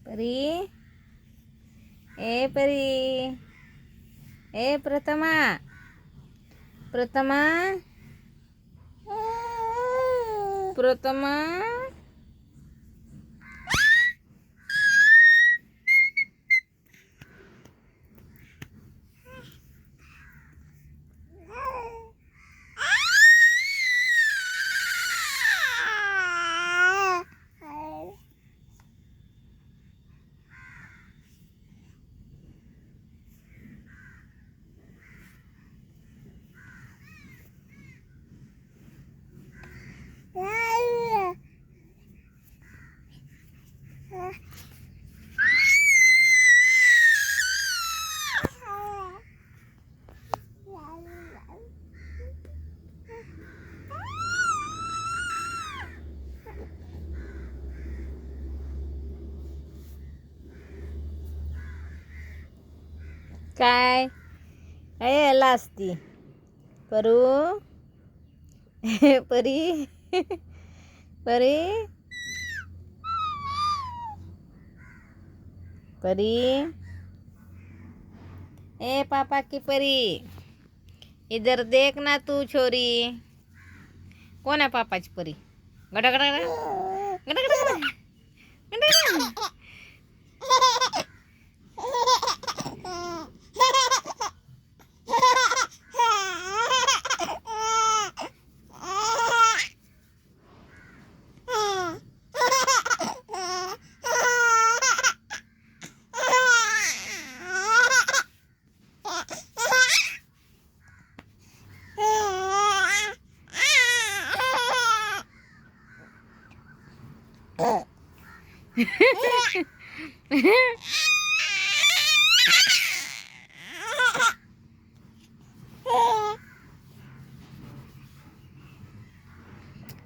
परी, ए परी, ए प्रथमा, प्रथमा, प्रथमा. काय याला असती परू. परी, परी, परी, ए पापा की परी, इधर देख ना तू छोरी. कोण आहे पापाची परी? गडा गडा गडा गडा गडा गडा.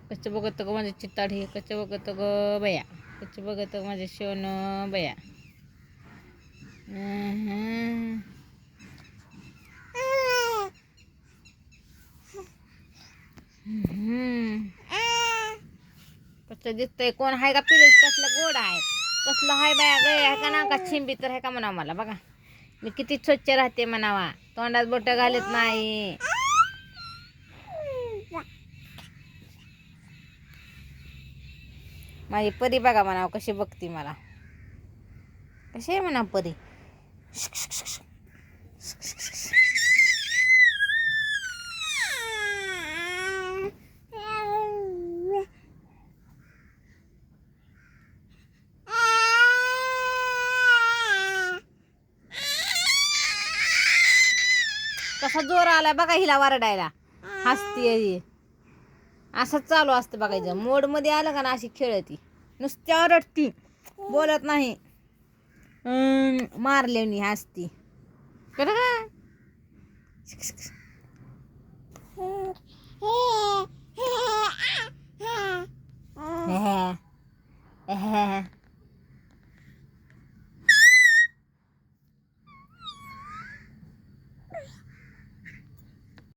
कच्च बघत ग माझे चित्ताडी, कच्च बघत ग बया, कच्च बघत माझे शिवण बया. कसं दिसतंय? कोण आहे का पिले? कसलं गोड आहे, कसलं हाय बाया गे. आहे का ना का छिंबी तर आहे का म्हणा मला. बघा मी किती स्वच्छ राहते म्हणावा, तोंडात बोट घालत नाही. माझी परी बघा म्हणावं कशी बघती मला. कशी आहे म्हणा परी. कसा जोर आला बघा हिला वरडायला. हसती असंच चालू असतं बघायचं. मोड मध्ये आलं का ना अशी खेळती, नुसत्या रडती, बोलत नाही. मारलेवणी हसती.